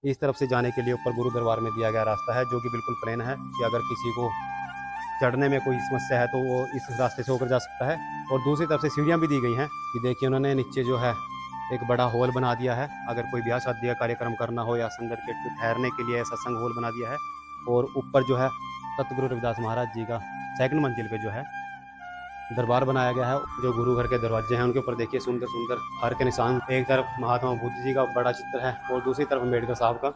इस तरफ से जाने के लिए ऊपर गुरु दरबार में दिया गया रास्ता है, जो कि बिल्कुल प्लेन है कि अगर किसी को चढ़ने में कोई समस्या है तो वो इस रास्ते से होकर जा सकता है। और दूसरी तरफ से सीढ़ियाँ भी दी गई हैं कि देखिए उन्होंने नीचे जो है एक बड़ा हॉल बना दिया है, अगर कोई ब्याह शादी का कार्यक्रम करना हो या संगत के ठहरने के लिए सत्संग हॉल बना दिया है। और ऊपर जो है सतगुरु रविदास महाराज जी का सेकंड मंजिल पे जो है दरबार बनाया गया है। जो गुरु घर के दरवाजे हैं उनके ऊपर देखिए सुंदर सुंदर हर के निशान, एक तरफ महात्मा बुद्ध जी का बड़ा चित्र है और दूसरी तरफ अम्बेडकर साहब का।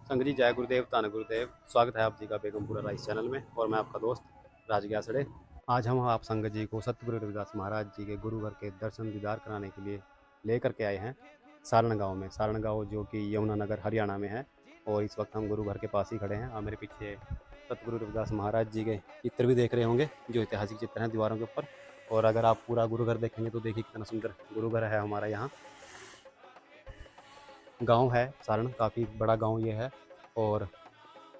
संगत जी, जय गुरुदेव, धन गुरुदेव। स्वागत है आप जी का बेगमपुरा राइस चैनल में और मैं आपका दोस्त राज ग्यासड़े। आज हम आप संगत जी को सतगुरु रविदास महाराज जी के गुरु घर के दर्शन दीदार कराने के लिए लेकर के आए हैं सारण गांव में। सारण गांव जो कि यमुनानगर हरियाणा में है और इस वक्त हम गुरु घर के पास ही खड़े हैं। आप मेरे पीछे सतगुरु रविदास महाराज जी के चित्र भी देख रहे होंगे, जो ऐतिहासिक चित्र हैं दीवारों के ऊपर। और अगर आप पूरा गुरु घर देखेंगे तो देखिए कितना सुंदर गुरु घर है हमारा। यहाँ गाँव है सारण, काफ़ी बड़ा गाँव ये है और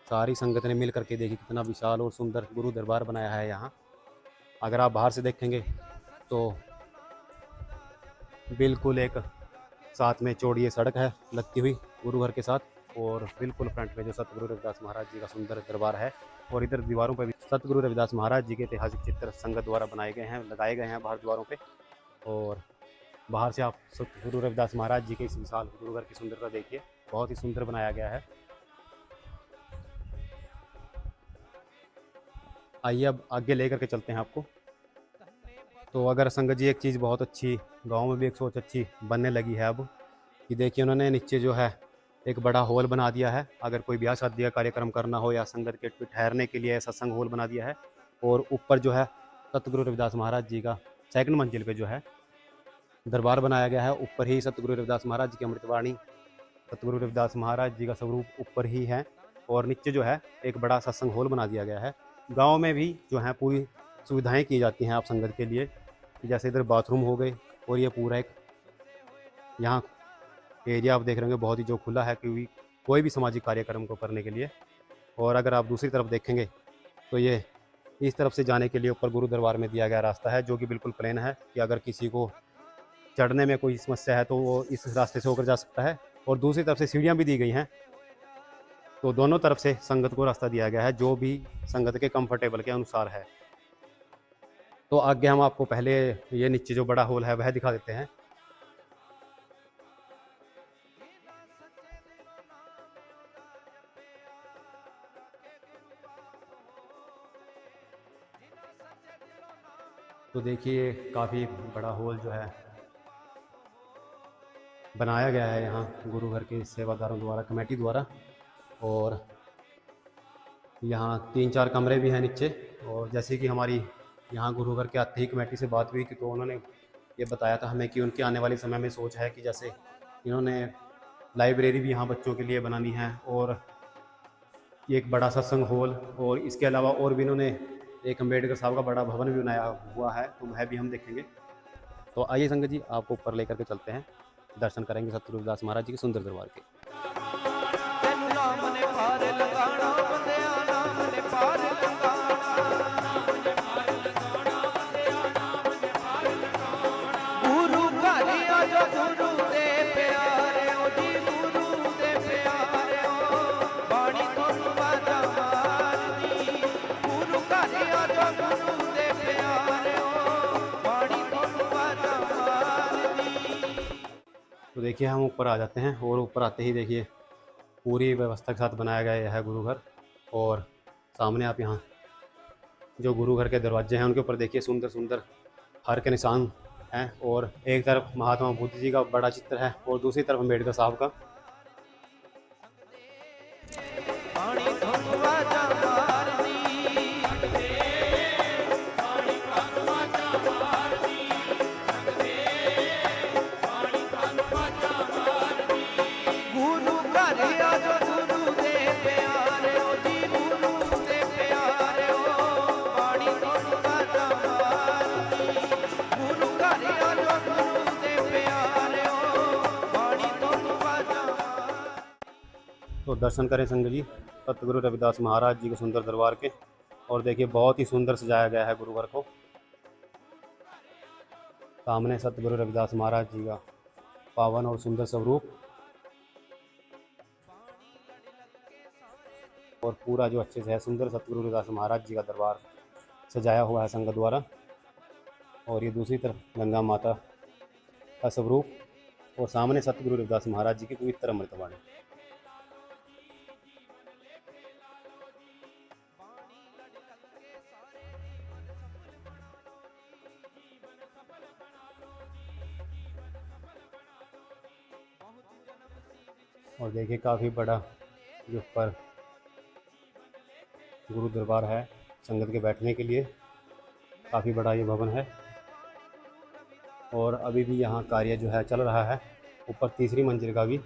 सारी संगत ने मिल करके देखी कितना विशाल और सुंदर गुरु दरबार बनाया है यहाँ। अगर आप बाहर से देखेंगे तो बिल्कुल एक साथ में चौड़ी सड़क है लगती हुई गुरु घर के साथ, और बिल्कुल फ्रंट में जो सतगुरु रविदास महाराज जी का सुंदर दरबार है। और इधर दीवारों पर भी सतगुरु रविदास महाराज जी के ऐतिहासिक चित्र संगत द्वारा बनाए गए हैं, लगाए गए हैं बाहर दीवारों पे। और बाहर से आप सतगुरु रविदास महाराज जी के इस विशाल गुरु घर की सुंदरता देखिए, बहुत ही सुंदर बनाया गया है। आइए अब आगे लेकर के चलते हैं आपको। तो अगर संगत जी एक चीज़ बहुत अच्छी, गांव में भी एक सोच अच्छी बनने लगी है अब कि देखिए उन्होंने नीचे जो है एक बड़ा हॉल बना दिया है, अगर कोई ब्याह शादी का कार्यक्रम करना हो या संगत के ठहरने के लिए सत्संग हॉल बना दिया है। और ऊपर जो है सतगुरु रविदास महाराज जी का सेकंड मंजिल पे जो है दरबार बनाया गया है। ऊपर ही सतगुरु रविदास महाराज जी की अमृतवाणी, सतगुरु रविदास महाराज जी का स्वरूप ऊपर ही है। और नीचे जो है एक बड़ा सत्संग हॉल बना दिया गया है। गांव में भी जो है पूरी सुविधाएं की जाती हैं आप संगत के लिए, जैसे इधर बाथरूम हो गए और ये पूरा एक यहाँ एरिया आप देख रहे होंगे बहुत ही जो खुला है क्योंकि कोई भी सामाजिक कार्यक्रम को करने के लिए। और अगर आप दूसरी तरफ देखेंगे तो ये इस तरफ से जाने के लिए ऊपर गुरु दरबार में दिया गया रास्ता है, जो कि बिल्कुल प्लेन है कि अगर किसी को चढ़ने में कोई समस्या है तो वो इस रास्ते से होकर जा सकता है। और दूसरी तरफ से सीढ़ियाँ भी दी गई हैं, तो दोनों तरफ से संगत को रास्ता दिया गया है जो भी संगत के कंफर्टेबल के अनुसार है। तो आगे हम आपको पहले ये नीचे जो बड़ा हॉल है वह दिखा देते हैं। तो देखिए काफ़ी बड़ा हॉल जो है बनाया गया है यहाँ गुरु घर के सेवादारों द्वारा, कमेटी द्वारा। और यहाँ 3-4 कमरे भी हैं नीचे। और जैसे कि हमारी यहाँ गुरु घर के आते ही कमेटी से बात हुई कि तो उन्होंने ये बताया था हमें कि उनके आने वाले समय में सोच है कि जैसे इन्होंने लाइब्रेरी भी यहाँ बच्चों के लिए बनानी है और एक बड़ा सत्संग हॉल, और इसके अलावा और भी इन्होंने एक अम्बेडकर साहब का बड़ा भवन भी बनाया हुआ है, तो वह भी हम देखेंगे। तो आइए संगत जी आपको ऊपर लेकर के चलते हैं, दर्शन करेंगे सतगुरु रविदास महाराज जी के सुंदर दरबार के। तो देखिए हम ऊपर आ जाते हैं और ऊपर आते ही देखिए पूरी व्यवस्था के साथ बनाया गया है गुरु घर। और सामने आप यहाँ जो गुरु घर के दरवाजे हैं उनके ऊपर देखिए सुंदर सुंदर हर के निशान हैं, और एक तरफ महात्मा बुद्ध जी का बड़ा चित्र है और दूसरी तरफ अम्बेडकर साहब का। तो दर्शन करें संगत जी। सतगुरु रविदास महाराज जी के सुंदर दरबार के। और देखिए बहुत ही सुंदर सजाया गया है गुरुघर को। सामने सतगुरु रविदास महाराज जी का पावन और सुंदर स्वरूप, और पूरा जो अच्छे से है सुंदर सतगुरु रविदास महाराज जी का दरबार सजाया हुआ है संगत द्वारा। और ये दूसरी तरफ गंगा माता का स्वरूप, और सामने सतगुरु रविदास महाराज जी की पवित्र अमृतवाणी। और देखिए काफ़ी बड़ा जो ऊपर गुरु दरबार है संगत के बैठने के लिए, काफ़ी बड़ा ये भवन है। और अभी भी यहाँ कार्य जो है चल रहा है, ऊपर तीसरी मंजिल का भी।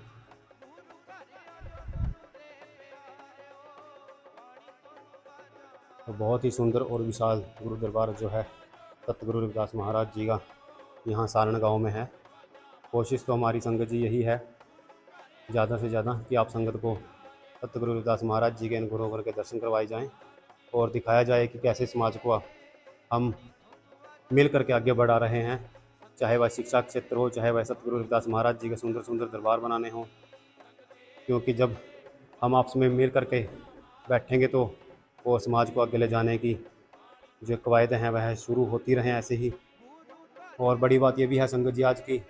तो बहुत ही सुंदर और विशाल गुरु दरबार जो है सतगुरु रविदास महाराज जी का यहाँ सारण गांव में है। कोशिश तो हमारी संगत जी यही है ज़्यादा से ज़्यादा कि आप संगत को सतगुरु रविदास महाराज जी के इन गुरुघर के दर्शन करवाए जाएं और दिखाया जाए कि कैसे समाज को हम मिल करके आगे बढ़ा रहे हैं, चाहे वह शिक्षा क्षेत्र हो, चाहे वह सतगुरु रविदास महाराज जी के सुंदर सुंदर दरबार बनाने हों। क्योंकि जब हम आपस में मिल करके बैठेंगे तो वो समाज को आगे ले जाने की जो कवायदें हैं वह शुरू होती रहें ऐसे ही। और बड़ी बात ये भी है संगत जी आज की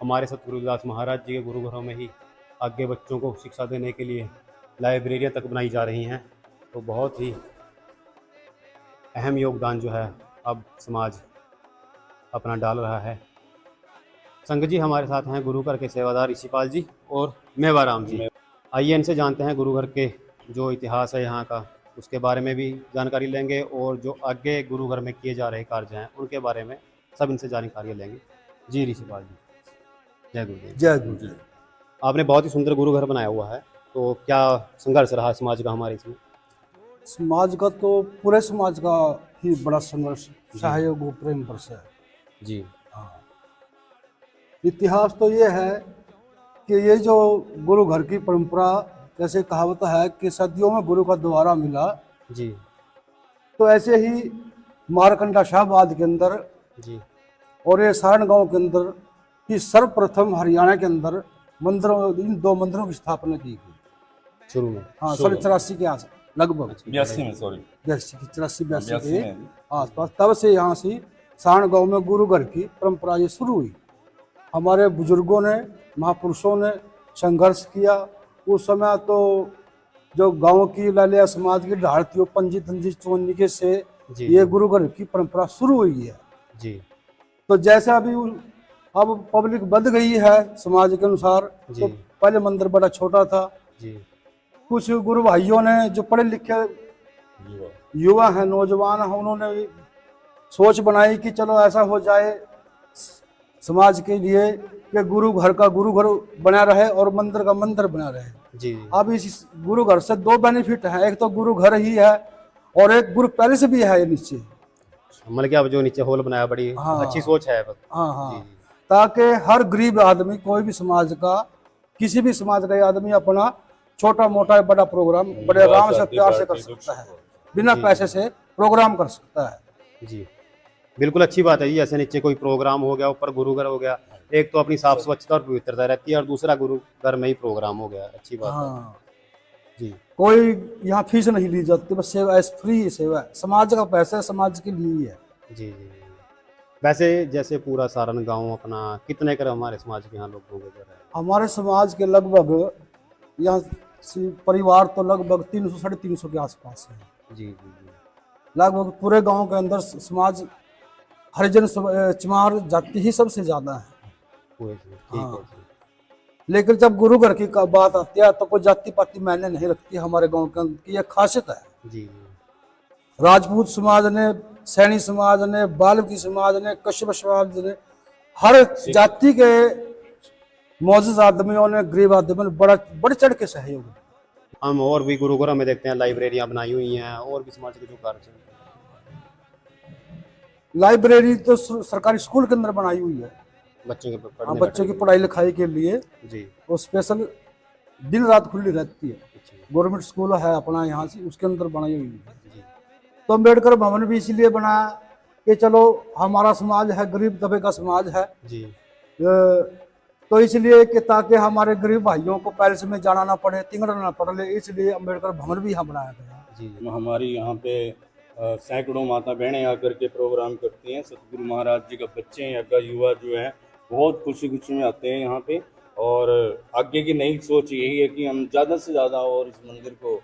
हमारे सतगुरु रविदास महाराज जी के गुरुघरों में ही आगे बच्चों को शिक्षा देने के लिए लाइब्रेरियाँ तक बनाई जा रही हैं। तो बहुत ही अहम योगदान जो है अब समाज अपना डाल रहा है। संगत जी हमारे साथ हैं गुरुघर के सेवादार ऋषिपाल जी और मेवाराम जी। आइए इनसे जानते हैं गुरुघर के जो इतिहास है यहाँ का, उसके बारे में भी जानकारी लेंगे और जो आगे गुरुघर में किए जा रहे कार्य हैं उनके बारे में सब इनसे जानकारी लेंगे। जी ऋषिपाल जी, जय गुरुदेव। जय गुरुदेव। आपने बहुत ही सुंदर गुरुघर बनाया हुआ है, तो क्या संघर्ष रहा समाज का हमारे इसमें? समाज का तो पूरे समाज का ही बड़ा संघर्ष, सहयोग और प्रेम वर्ष है जी। हाँ, इतिहास तो ये है कि ये जो गुरु घर की परंपरा, जैसे कहावत है कि सदियों में गुरु का द्वारा मिला जी, तो ऐसे ही मारकंडा शाहबाद के अंदर जी, और ये सारण गांव के अंदर ही सर्वप्रथम हरियाणा के अंदर मंदिरों, इन 2 मंदिरों की स्थापना की गई शुरू में। हाँ 84 के आस लगभग 82 में, सॉरी 84 82 82 के में। आसपास। तब से यहाँ से सारण गांव में गुरु घर की परंपरा ये शुरू हुई। हमारे बुजुर्गों ने, महापुरुषों ने संघर्ष किया। उस समय तो जो गांव की लालिया समाज की ढाल थी वो पंजी तंजी चौनिके से ये गुरु घर की परंपरा शुरू हुई है जी। तो जैसा अभी अब पब्लिक बढ़ गई है समाज के अनुसार, तो पहले मंदिर बड़ा छोटा था जी। कुछ गुरु भाइयों ने जो पढ़े लिखे युवा हैं, नौजवान हैं, उन्होंने सोच बनाई कि चलो ऐसा हो जाए समाज के लिए कि गुरु घर का गुरु घर बना रहे और मंदिर का मंदिर बना रहे जी। अब इस गुरु घर से 2 बेनिफिट हैं, एक तो गुरु घर ही है और एक गुरु पैलेस भी है नीचे। मतलब कि अब जो नीचे हॉल बनाया बड़ी अच्छी सोच है। हाँ हाँ, ताकि हर गरीब आदमी, कोई भी समाज का, किसी भी समाज का आदमी अपना छोटा मोटा बड़ा प्रोग्राम बड़े आराम से प्यार से कर सकता है, बिना पैसे से प्रोग्राम कर सकता है जी। बिल्कुल अच्छी बात है जी। जैसे नीचे कोई प्रोग्राम हो गया, ऊपर गुरुघर हो गया, एक तो अपनी साफ स्वच्छता और पवित्रता रहती है और दूसरा गुरुघर में ही प्रोग्राम हो गया, अच्छी बात हाँ है जी। कोई यहाँ फीस नहीं ली जाती, बस सेवा फ्री सेवा है, समाज का पैसा समाज के लिए ही है जी जी। वैसे जैसे पूरा सारण गांव अपना कितने कर हमारे समाज के यहाँ लोग होंगे? हमारे समाज के लगभग यहाँ परिवार तो लगभग 300 साढ़े 300 के आसपास है जी जी जी। लगभग पूरे गांव के अंदर समाज हरिजन चमार जाति ही सबसे ज्यादा है। ठीक है जी। लेकिन जब गुरु घर की बात आती है तो कोई जाति पाति मायने नहीं रखती। हमारे गांव के अंदर की यह खासियत है जी। राजपूत समाज ने, सैनी समाज ने, बाल्मीकि समाज ने, कश्यप समाज ने, हर जाति के मौजूद आदमियों ने, गरीब आदमियों ने बढ़ चढ़ के सहयोग। हम और भी गुरुघरों में देखते हैं लाइब्रेरियां बनाई हुई हैं और भी समाज के जो कार्य चल रहे हैं। लाइब्रेरी तो सरकारी स्कूल के अंदर बनाई हुई है बच्चों की पढ़ाई लिखाई के लिए जी। वो स्पेशल दिन रात खुली रहती है। गवर्नमेंट स्कूल है अपना यहाँ से, उसके अंदर बनाई हुई है। जी तो अम्बेडकर भवन भी इसलिए बनाया कि चलो हमारा समाज है, गरीब तबके का समाज है, जी तो इसलिए कि ताकि हमारे गरीब भाइयों को पैलेस में जाना ना पड़े, तिंगड़ना ना पड़े, इसलिए अम्बेडकर भवन भी यहाँ बनाया गया। जी हमारी यहाँ पे सैकड़ों माता बहनें आकर के प्रोग्राम करती हैं। सतगुरु महाराज जी का बच्चे यहाँ का युवा जो है बहुत खुशी खुशी में आते हैं यहाँ पे। और आगे की नई सोच यही है कि हम ज़्यादा से ज़्यादा और इस मंदिर को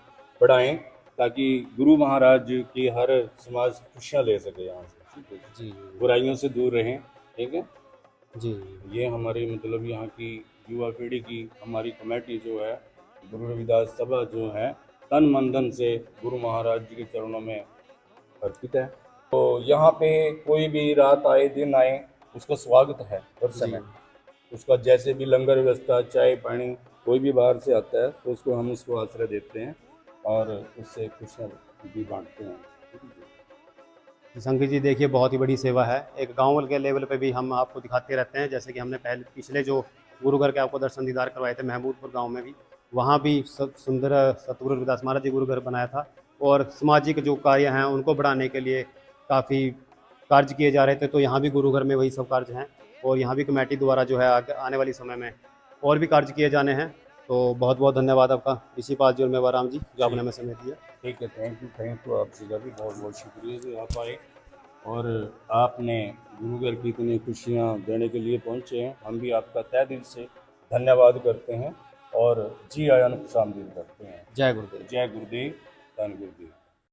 बढ़ाएं ताकि गुरु महाराज की हर समाज खुशियाँ ले सके यहाँ से। ठीक है, जी बुराइयों से दूर रहें। ठीक है, जी ये हमारी मतलब यहाँ की युवा पीढ़ी की हमारी कमेटी जो है, गुरु रविदास सभा जो है, तन मन धन से गुरु महाराज जी के चरणों में अर्पित है। तो यहाँ पे कोई भी रात आए दिन आए उसका स्वागत है हर समय। उसका जैसे भी लंगर व्यवस्था, चाय पानी, कोई भी बाहर से आता है तो उसको हम उसको आश्रय देते हैं और उससे खुशियाँ भी बांटते हैं। संकीर्त जी देखिए बहुत ही बड़ी सेवा है। एक गांव के लेवल पे भी हम आपको दिखाते रहते हैं, जैसे कि हमने पहले पिछले जो गुरु घर के आपको दर्शन दीदार करवाए थे महमूदपुर गांव में भी, वहाँ भी सुंदर सतगुरु रविदास महाराज जी गुरु घर बनाया था। और सामाजिक जो कार्य हैं उनको बढ़ाने के लिए काफ़ी कार्य किए जा रहे थे, तो यहाँ भी गुरु घर में वही सब कार्य हैं। और यहाँ भी कमेटी द्वारा जो है आने वाले समय में और भी कार्य किए जाने हैं। तो बहुत बहुत धन्यवाद आपका इसी पास जी और मेवाराम जी जो आपने हमें समय दिया। ठीक है, थैंक यू आपसे का भी बहुत बहुत शुक्रिया कि आप आए और आपने गुरु घर की इतनी खुशियाँ देने के लिए पहुँचे हैं। हम भी आपका तहे दिल से धन्यवाद करते हैं और जी आयान खुशामदीद करते हैं। जय गुरुदेव। जय गुरुदेव, धन गुरुदेव।